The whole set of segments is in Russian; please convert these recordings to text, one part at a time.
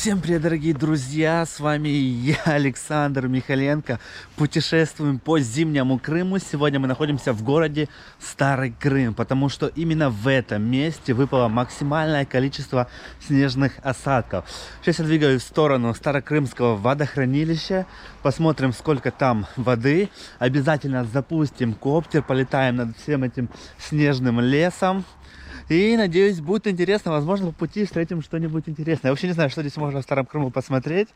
Всем привет, дорогие друзья, с вами я, Александр Михаленко. Путешествуем по зимнему Крыму. Сегодня мы находимся в городе Старый Крым, потому что именно в этом месте выпало максимальное количество снежных осадков. Сейчас я двигаюсь в сторону Старокрымского водохранилища. Посмотрим, сколько там воды. Обязательно запустим коптер, полетаем над всем этим снежным лесом. И надеюсь, будет интересно. Возможно, по пути встретим что-нибудь интересное. Я вообще не знаю, что здесь можно в Старом Крыму посмотреть.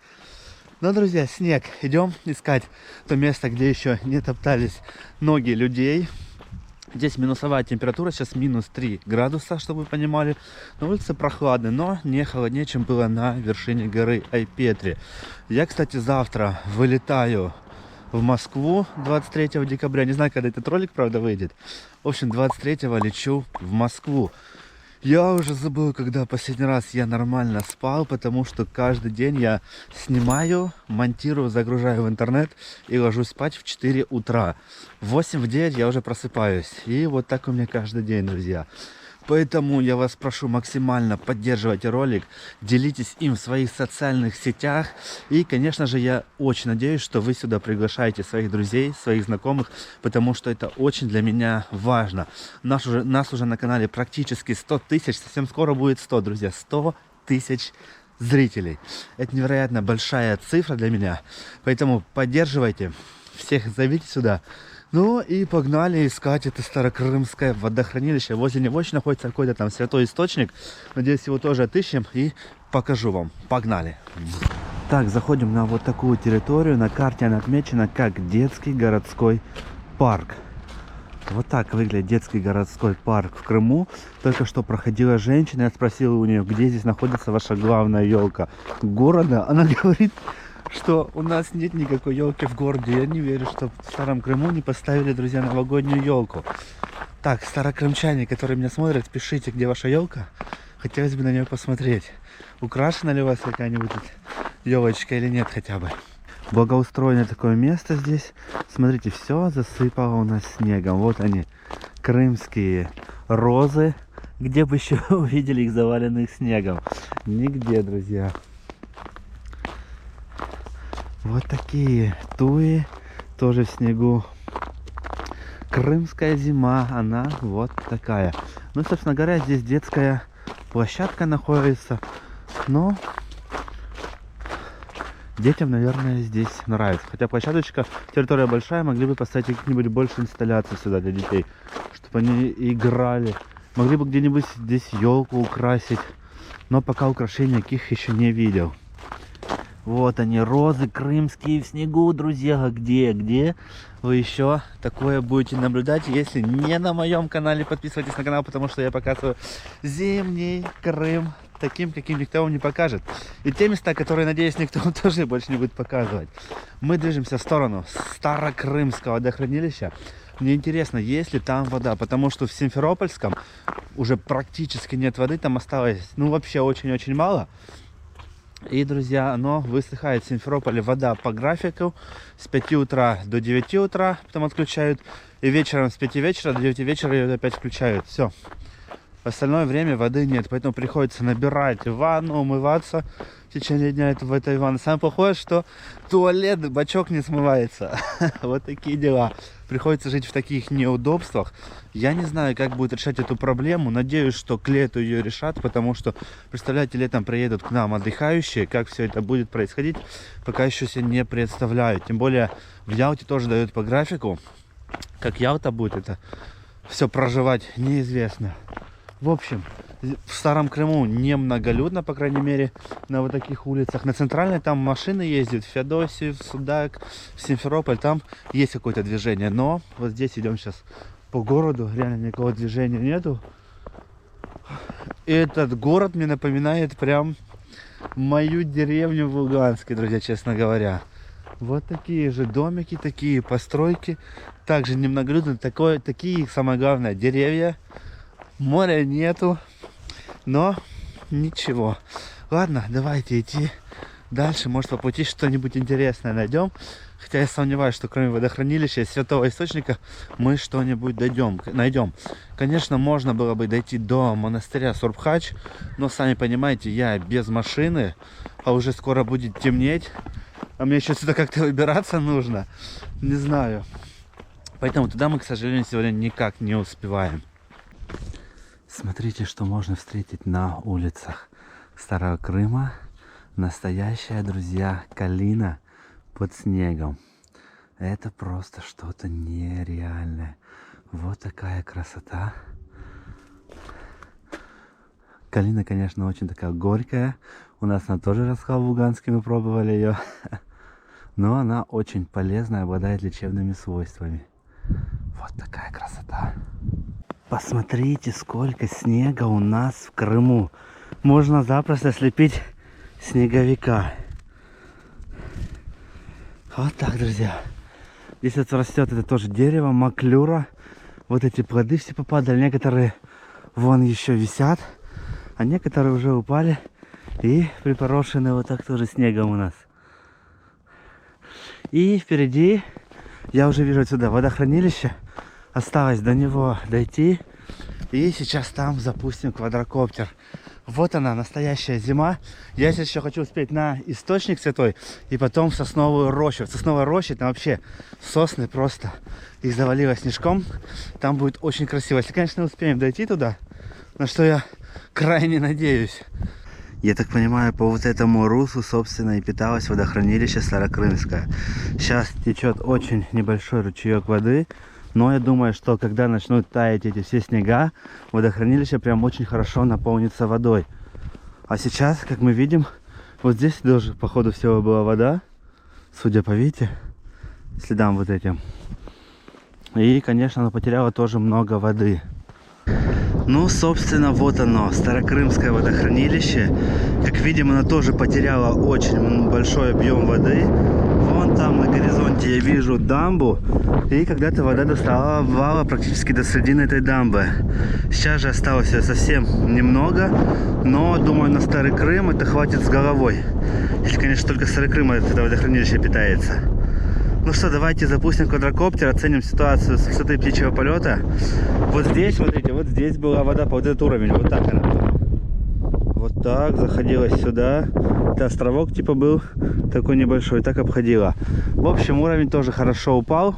Но, друзья, снег. Идем искать то место, где еще не топтались ноги людей. Здесь минусовая температура, сейчас минус 3 градуса, чтобы вы понимали. На улице прохладно, но не холоднее, чем было на вершине горы Айпетри. Я, кстати, завтра вылетаю в Москву 23 декабря. Не знаю, когда этот ролик, правда, выйдет. В общем, 23-го лечу в Москву. Я уже забыл, когда последний раз я нормально спал, потому что каждый день я снимаю, монтирую, загружаю в интернет и ложусь спать в 4 утра. В 8-9 я уже просыпаюсь. И вот так у меня каждый день, друзья. Поэтому я вас прошу максимально поддерживать ролик, делитесь им в своих социальных сетях. И, конечно же, я очень надеюсь, что вы сюда приглашаете своих друзей, своих знакомых, потому что это очень для меня важно. Нас уже на канале практически 100 тысяч, совсем скоро будет 100, друзья, 100 тысяч зрителей. Это невероятно большая цифра для меня, поэтому поддерживайте, всех зовите сюда. Ну и погнали искать это Старокрымское водохранилище. Возле него еще находится какой-то там святой источник. Надеюсь, его тоже отыщем и покажу вам. Погнали! Так, заходим на вот такую территорию. На карте она отмечена как детский городской парк. Вот так выглядит детский городской парк в Крыму. Только что проходила женщина, я спросил у нее, где здесь находится ваша главная елка города. Она говорит, что у нас нет никакой елки в городе. Я не верю, что в Старом Крыму не поставили, друзья, новогоднюю елку. Так, старокрымчане, которые меня смотрят, пишите, где ваша елка. Хотелось бы на нее посмотреть. Украшена ли у вас какая-нибудь елочка или нет хотя бы. Благоустроенное такое место здесь. Смотрите, все засыпало у нас снегом. Вот они, крымские розы. Где бы еще увидели их заваленных снегом? Нигде, друзья. Вот такие туи, тоже в снегу. Крымская зима, она вот такая. Ну, собственно говоря, здесь детская площадка находится. Но детям, наверное, здесь нравится. Хотя площадочка, территория большая, могли бы поставить какие-нибудь больше инсталляций сюда для детей, чтобы они играли. Могли бы где-нибудь здесь елку украсить. Но пока украшений никаких еще не видел. Вот они, розы крымские в снегу, друзья. Где вы еще такое будете наблюдать, если не на моем канале? Подписывайтесь на канал, потому что я показываю зимний Крым таким, каким никто вам не покажет. И те места, которые, надеюсь, никто вам тоже больше не будет показывать. Мы движемся в сторону Старокрымского водохранилища. Мне интересно, есть ли там вода, потому что в Симферопольском уже практически нет воды, там осталось, ну, вообще очень-очень мало. И, друзья, оно высыхает в Симферополе, вода по графику с 5 утра до 9 утра, потом отключают, и вечером с 5 вечера до 9 вечера ее опять включают. Все. В остальное время воды нет, поэтому приходится набирать ванну, умываться в течение дня в этой ванне. Самое плохое, что туалет, бачок не смывается. Вот такие дела. Приходится жить в таких неудобствах. Я не знаю, как будет решать эту проблему. Надеюсь, что к лету ее решат, потому что, представляете, летом приедут к нам отдыхающие. Как все это будет происходить, пока еще себе не представляю. Тем более в Ялте тоже дают по графику. Как Ялта будет это все проживать, неизвестно. В общем, в Старом Крыму немноголюдно, по крайней мере, на вот таких улицах. На центральной там машины ездят, в Феодосию, в Судак, в Симферополь, там есть какое-то движение. Но вот здесь идем сейчас по городу, реально никакого движения нету. Этот город мне напоминает прям мою деревню в Луганске, друзья, честно говоря. Вот такие же домики, такие постройки. Также немноголюдно, такие, самое главное, деревья. Моря нету, но ничего. Ладно, давайте идти дальше. Может, по пути что-нибудь интересное найдем. Хотя я сомневаюсь, что кроме водохранилища и святого источника мы что-нибудь найдем. Конечно, можно было бы дойти до монастыря Сурбхач, но сами понимаете, я без машины. а уже скоро будет темнеть. А мне еще сюда как-то выбираться нужно. Не знаю. Поэтому туда мы, к сожалению, сегодня никак не успеваем. Смотрите, что можно встретить на улицах Старого Крыма. Настоящая, друзья, калина под снегом. Это просто что-то нереальное. Вот такая красота. Калина, конечно, очень такая горькая. У нас она тоже росла в Луганске, мы пробовали ее. Но она очень полезная, обладает лечебными свойствами. Вот такая красота. Посмотрите, сколько снега у нас в Крыму. Можно запросто слепить снеговика. Вот так, друзья. Здесь вот растет это тоже дерево, маклюра. Вот эти плоды все попадали. Некоторые вон еще висят, а некоторые уже упали и припорошены вот так тоже снегом у нас. И впереди я уже вижу отсюда водохранилище. Осталось до него дойти. И сейчас там запустим квадрокоптер. Вот она, настоящая зима. Я сейчас еще хочу успеть на источник святой и потом в сосновую рощу. В сосновой роще там вообще сосны просто. Их завалило снежком. Там будет очень красиво. Если, конечно, успеем дойти туда, на что я крайне надеюсь. Я так понимаю, по вот этому руслу, собственно, и питалось водохранилище Старокрымское. Сейчас течет очень небольшой ручеек воды. Но я думаю, что когда начнут таять эти все снега, водохранилище прям очень хорошо наполнится водой. А сейчас, как мы видим, вот здесь тоже, по ходу всего, была вода. Судя по, видите, следам вот этим. И, конечно, она потеряла тоже много воды. Ну, собственно, вот оно, Старокрымское водохранилище. Как видим, оно тоже потеряло очень большой объем воды. Вон там на горизонте я вижу дамбу. И когда-то вода доставала практически до середины этой дамбы. Сейчас же осталось ее совсем немного. Но, думаю, на Старый Крым это хватит с головой. Если, конечно, только Старый Крым от этого водохранилища питается. Ну что, давайте запустим квадрокоптер, оценим ситуацию с высоты птичьего полета. Вот здесь, смотрите, вот здесь была вода по вот этот уровень. Вот так она была. Вот так, заходила сюда. Это островок типа был такой небольшой, так обходила. В общем, уровень тоже хорошо упал.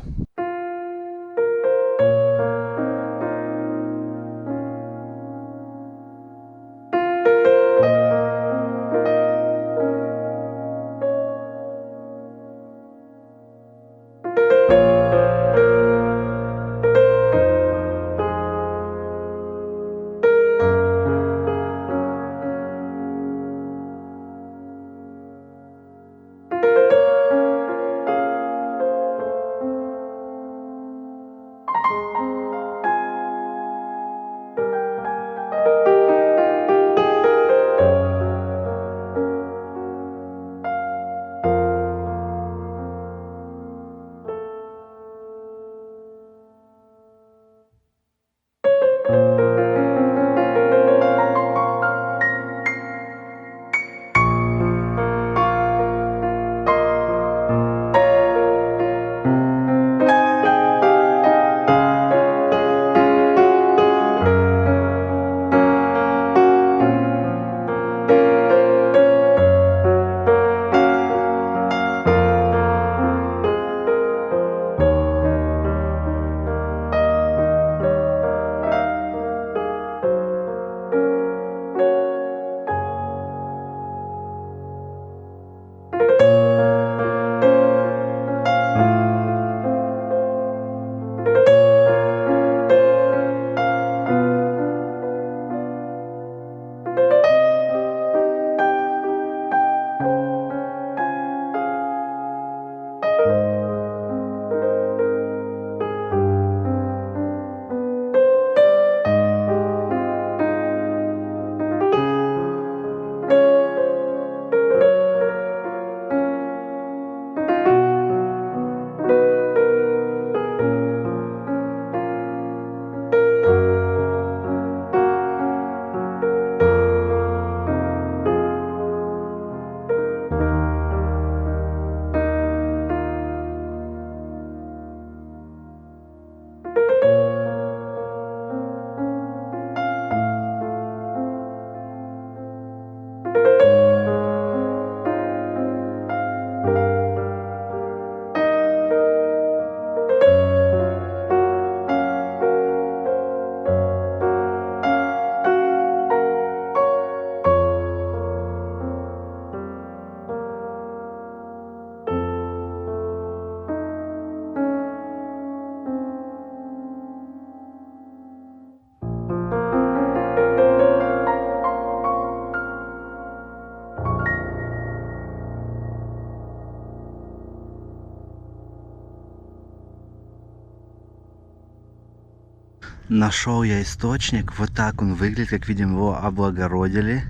Нашел я источник. Вот так он выглядит. Как видим, его облагородили.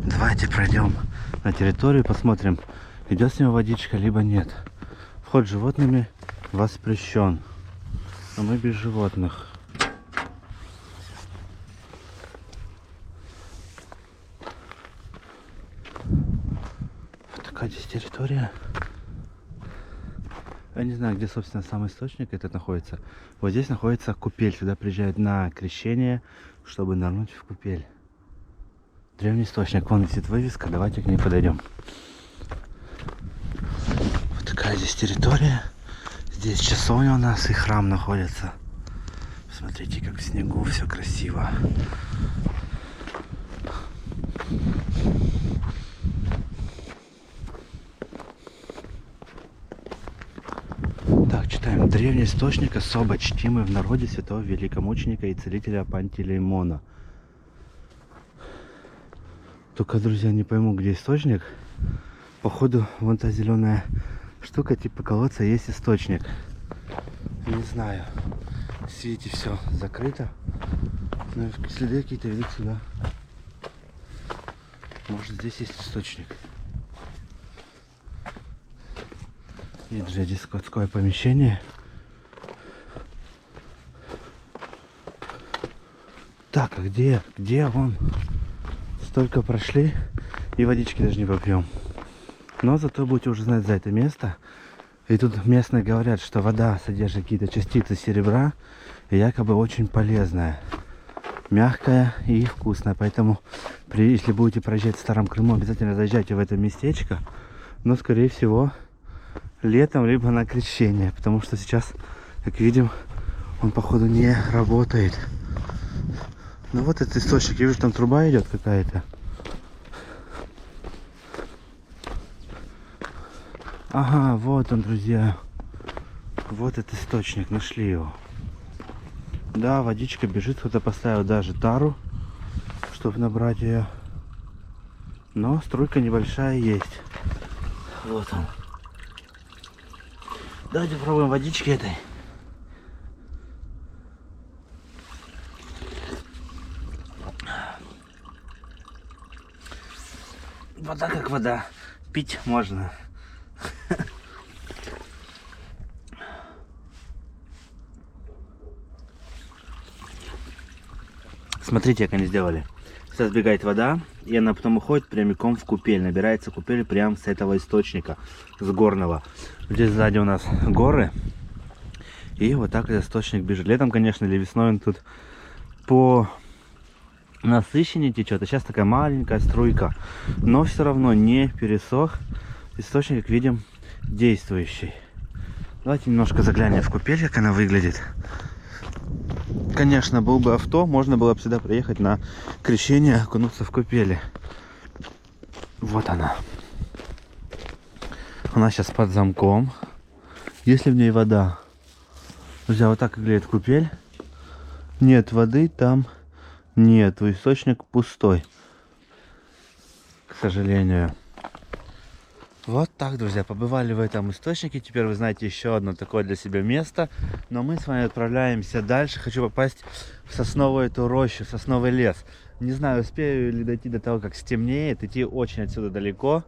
Давайте пройдем на территорию, посмотрим, идет с него водичка, либо нет. Вход с животными воспрещен. Но мы без животных. Вот такая здесь территория. Я не знаю, где, собственно, сам источник этот находится. Вот здесь находится купель. Сюда приезжают на крещение, чтобы нырнуть в купель. Древний источник. Вон висит вывеска. Давайте к ней подойдем. Вот такая здесь территория. Здесь часовня у нас и храм находится. Смотрите, как в снегу все красиво. Так, читаем. Древний источник, особо чтимый в народе святого великомученика и целителя Пантелеймона. Только, друзья, не пойму, где источник. Походу, вон та зеленая штука, типа колодца, есть источник. Не знаю. В свете все закрыто. Но следы какие-то ведут сюда. Может, здесь есть источник. И, друзья, здесь складское помещение. Так, а где? Где он? Столько прошли и водички даже не попьем. Но зато будете уже знать за это место. И тут местные говорят, что вода содержит какие-то частицы серебра и якобы очень полезная, мягкая и вкусная. Поэтому, если будете проезжать в Старом Крыму, обязательно заезжайте в это местечко. Но, скорее всего, летом, либо на крещение. Потому что сейчас, как видим, он, походу, не работает. Ну вот этот источник. Я вижу, там труба идет какая-то. Ага, вот он, друзья. Вот этот источник, нашли его. Да, водичка бежит, кто-то поставил даже тару, чтобы набрать ее. Но струйка небольшая есть. Вот он. Давайте попробуем водички этой. Вода как вода. Пить можно. Смотрите, как они сделали. Сейчас сбегает вода, и она потом уходит прямиком в купель. Набирается купель прямо с этого источника, с горного. Здесь сзади у нас горы. И вот так этот источник бежит. Летом, конечно, или весной он тут по насыщеннее течет. А сейчас такая маленькая струйка. Но все равно не пересох. Источник, как видим, действующий. Давайте немножко заглянем в купель, как она выглядит. Конечно, был бы авто, можно было бы сюда приехать на крещение, окунуться в купели. Вот она. Она сейчас под замком. Есть ли в ней вода? Друзья, вот так выглядит купель. Нет воды там нету. Источник пустой. К сожалению. Вот так, друзья, побывали в этом источнике. Теперь вы знаете еще одно такое для себя место. Но мы с вами отправляемся дальше. Хочу попасть в сосновую эту рощу, сосновый лес. Не знаю, успею ли дойти до того, как стемнеет. Идти очень отсюда далеко,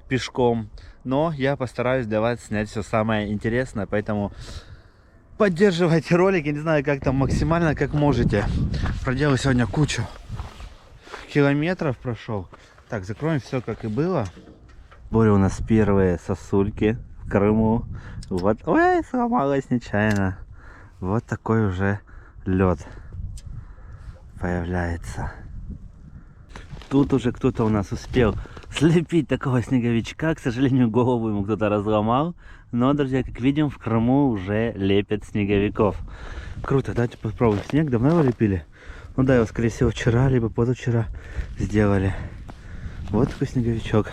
пешком. Но я постараюсь для вас снять все самое интересное. Поэтому поддерживайте ролик. Я не знаю, как там максимально, как можете. Проделал сегодня кучу километров прошел. Так, закроем все, как и было. Были у нас первые сосульки в Крыму. Вот, ой, сломалась нечаянно. Вот такой уже лед появляется. Тут уже кто-то у нас успел слепить такого снеговичка. К сожалению, голову ему кто-то разломал. Но, друзья, как видим, в Крыму уже лепят снеговиков. Круто, давайте попробуем. Снег давно его лепили? Ну да, его, скорее всего, вчера, либо позавчера сделали. Вот такой снеговичок.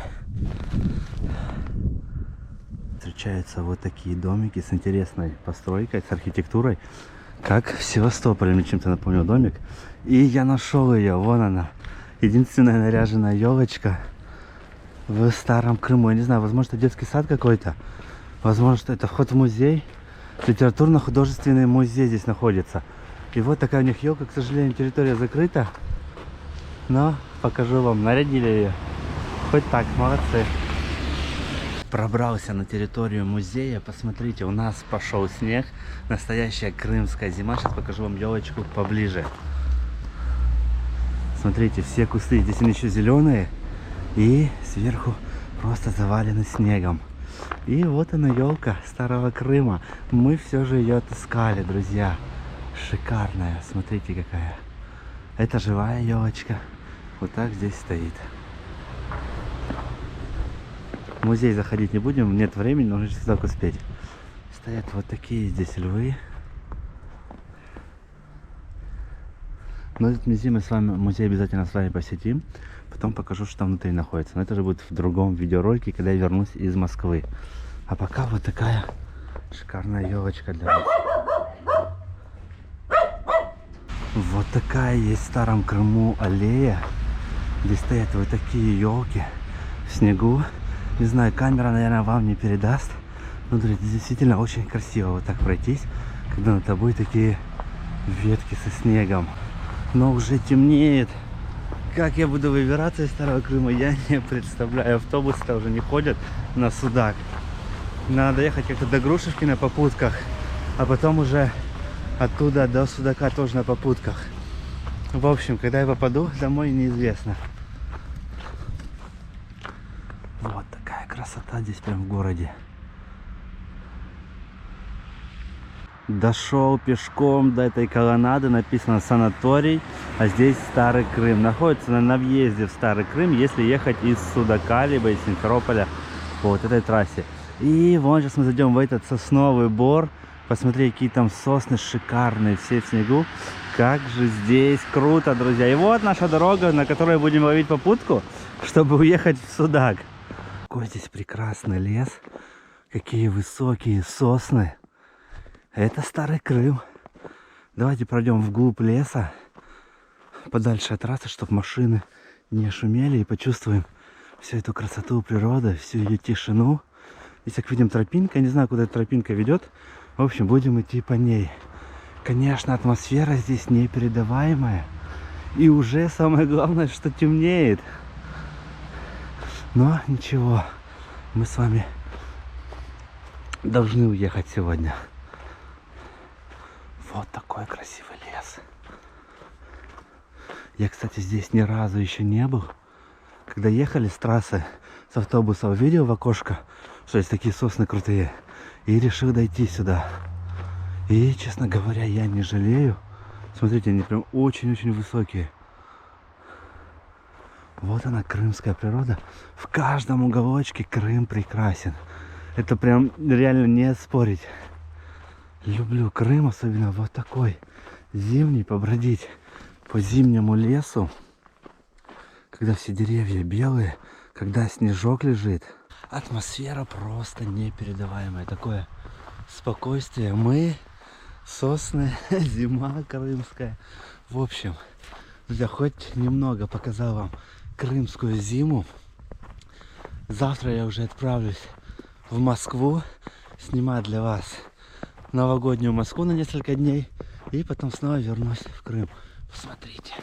Встречаются вот такие домики с интересной постройкой, с архитектурой, как в Севастополе. Мне чем-то напомнил домик. И я нашел ее, вон она. Единственная наряженная елочка в Старом Крыму. Я не знаю, возможно, это детский сад какой-то. Возможно, это вход в музей. Литературно-художественный музей здесь находится. И вот такая у них елка, к сожалению, территория закрыта. Но покажу вам, нарядили ее. Хоть так, молодцы. Пробрался на территорию музея. Посмотрите, у нас пошел снег. Настоящая крымская зима. Сейчас покажу вам елочку поближе. Смотрите, все кусты здесь они еще зеленые. И сверху просто завалены снегом. И вот она, елка Старого Крыма. Мы все же ее отыскали, друзья. Шикарная. Смотрите, какая. Это живая елочка. Вот так здесь стоит. В музей заходить не будем, нет времени, нужно сюда успеть. Стоят вот такие здесь львы. Но этот музей обязательно с вами посетим. Потом покажу, что там внутри находится. Но это же будет в другом видеоролике, когда я вернусь из Москвы. А пока вот такая шикарная елочка для вас. Вот такая есть в Старом Крыму аллея. Здесь стоят вот такие елки в снегу. Не знаю, камера, наверное, вам не передаст. Но, друзья, действительно очень красиво вот так пройтись, когда над тобой такие ветки со снегом. Но уже темнеет. Как я буду выбираться из Старого Крыма, я не представляю. Автобусы-то уже не ходят на Судак. Надо ехать как-то до Грушевки на попутках, а потом уже оттуда до Судака тоже на попутках. В общем, когда я попаду домой, неизвестно. Вот такая красота здесь прям в городе. Дошел пешком до этой колоннады, написано санаторий, а здесь Старый Крым. Находится на въезде в Старый Крым, если ехать из Судака, либо из Симферополя по вот этой трассе. И вон сейчас мы зайдем в этот сосновый бор. Посмотри, какие там сосны шикарные, все в снегу. Как же здесь круто, друзья. И вот наша дорога, на которой будем ловить попутку, чтобы уехать в Судак. Какой здесь прекрасный лес. Какие высокие сосны. Это Старый Крым. Давайте пройдем вглубь леса, подальше от трассы, чтобы машины не шумели, и почувствуем всю эту красоту природы, всю ее тишину. Здесь, как видим, тропинка. Я не знаю, куда эта тропинка ведет. В общем, будем идти по ней. Конечно, атмосфера здесь непередаваемая. И уже самое главное, что темнеет. Но ничего, мы с вами должны уехать сегодня. Вот такой красивый лес. Я, кстати, здесь ни разу еще не был. Когда ехали с трассы, с автобуса, увидел в окошко, что есть такие сосны крутые, и решил дойти сюда. И, честно говоря, я не жалею. Смотрите, они прям очень-очень высокие. Вот она, крымская природа. В каждом уголочке Крым прекрасен. Это прям реально не спорить. Люблю Крым, особенно вот такой зимний, побродить по зимнему лесу, когда все деревья белые, когда снежок лежит. Атмосфера просто непередаваемая. Такое спокойствие. Мы, сосны, зима крымская. В общем, друзья, хоть немного показал вам крымскую зиму. Завтра я уже отправлюсь в Москву снимать для вас новогоднюю Москву на несколько дней. И потом снова вернусь в Крым. Посмотрите.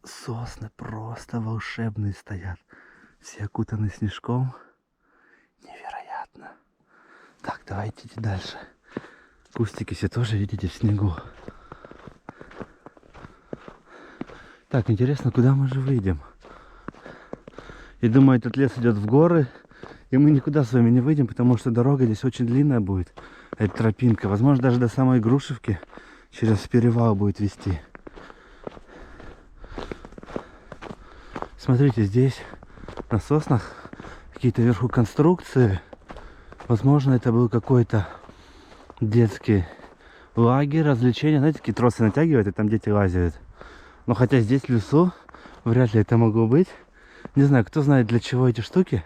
Сосны просто волшебные стоят. Все окутаны снежком. Невероятно. Так, давайте идти дальше. Кустики все тоже, видите, в снегу. Так, интересно, куда мы же выйдем? И думаю, этот лес идет в горы. И мы никуда с вами не выйдем, потому что дорога здесь очень длинная будет. Это тропинка. Возможно, даже до самой Грушевки через перевал будет вести. Смотрите, здесь на соснах какие-то вверху конструкции. Возможно, это был какой-то детский лагерь, развлечения. Знаете, такие тросы натягивают, и там дети лазят. Но хотя здесь в лесу вряд ли это могло быть. Не знаю, кто знает, для чего эти штуки.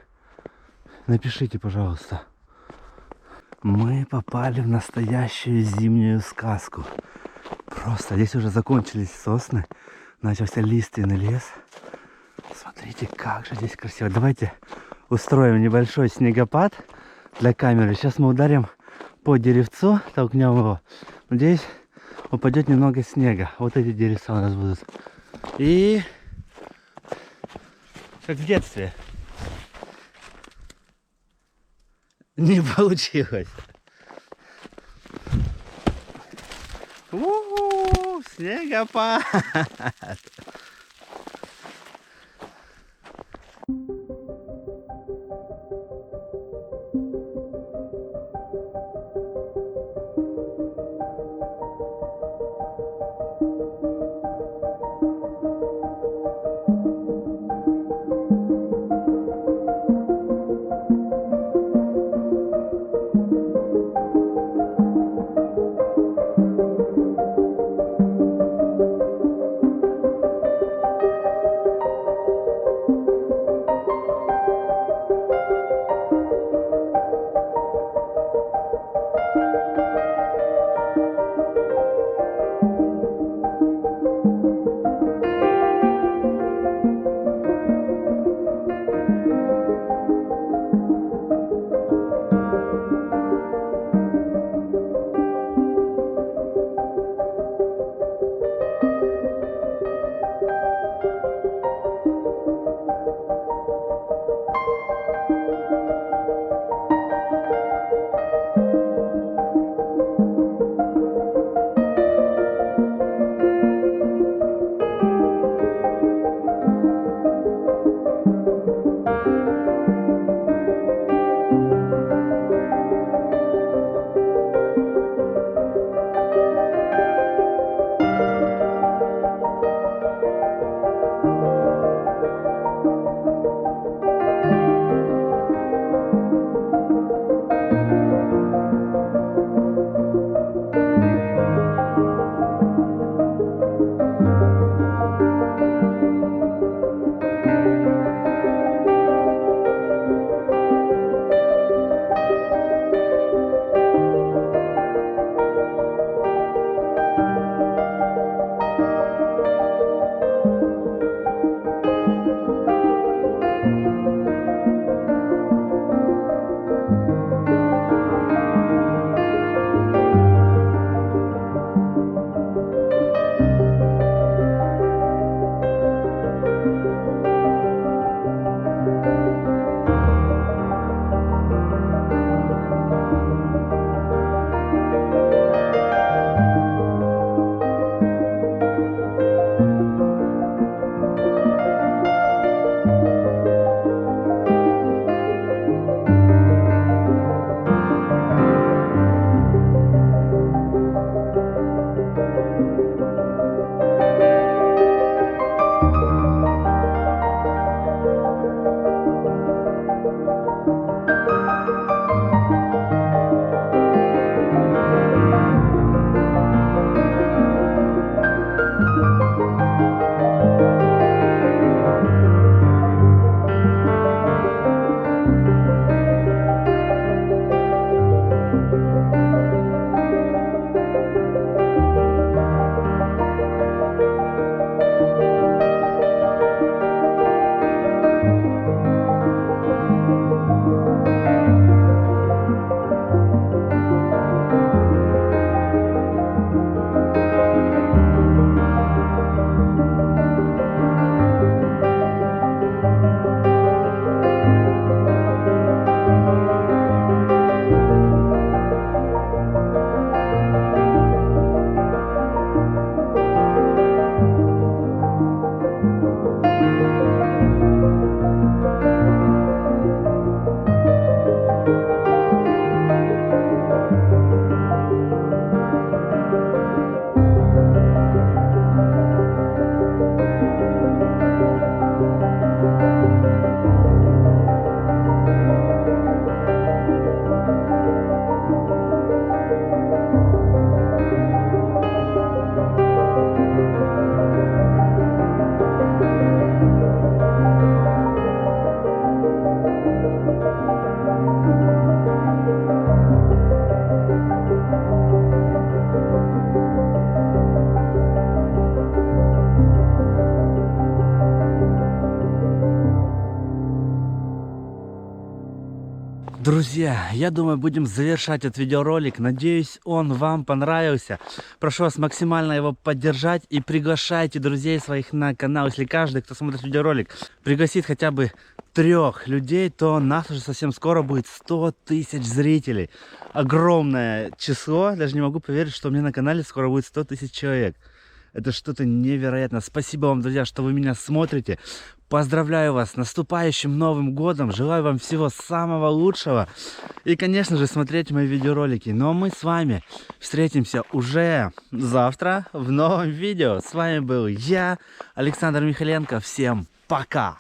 Напишите, пожалуйста. Мы попали в настоящую зимнюю сказку. Просто здесь уже закончились сосны. Начался лиственный лес. Смотрите, как же здесь красиво. Давайте устроим небольшой снегопад для камеры. Сейчас мы ударим по деревцу, толкнем его. Надеюсь, упадет немного снега. Вот эти деревца у нас будут. И как в детстве. Не получилось. У-у-у, снегопад. друзья, я думаю, будем завершать этот видеоролик. Надеюсь, он вам понравился. Прошу вас максимально его поддержать и приглашайте друзей своих на канал. Если каждый, кто смотрит видеоролик, пригласит хотя бы 3 людей, то нас уже совсем скоро будет 100 тысяч зрителей. Огромное число. Даже не могу поверить, что у меня на канале скоро будет 100 тысяч человек. Это что-то невероятное. Спасибо вам, друзья, что вы меня смотрите. Поздравляю вас с наступающим Новым годом. Желаю вам всего самого лучшего. И, конечно же, смотреть мои видеоролики. Ну а мы с вами встретимся уже завтра в новом видео. С вами был я, Александр Михаленко. Всем пока!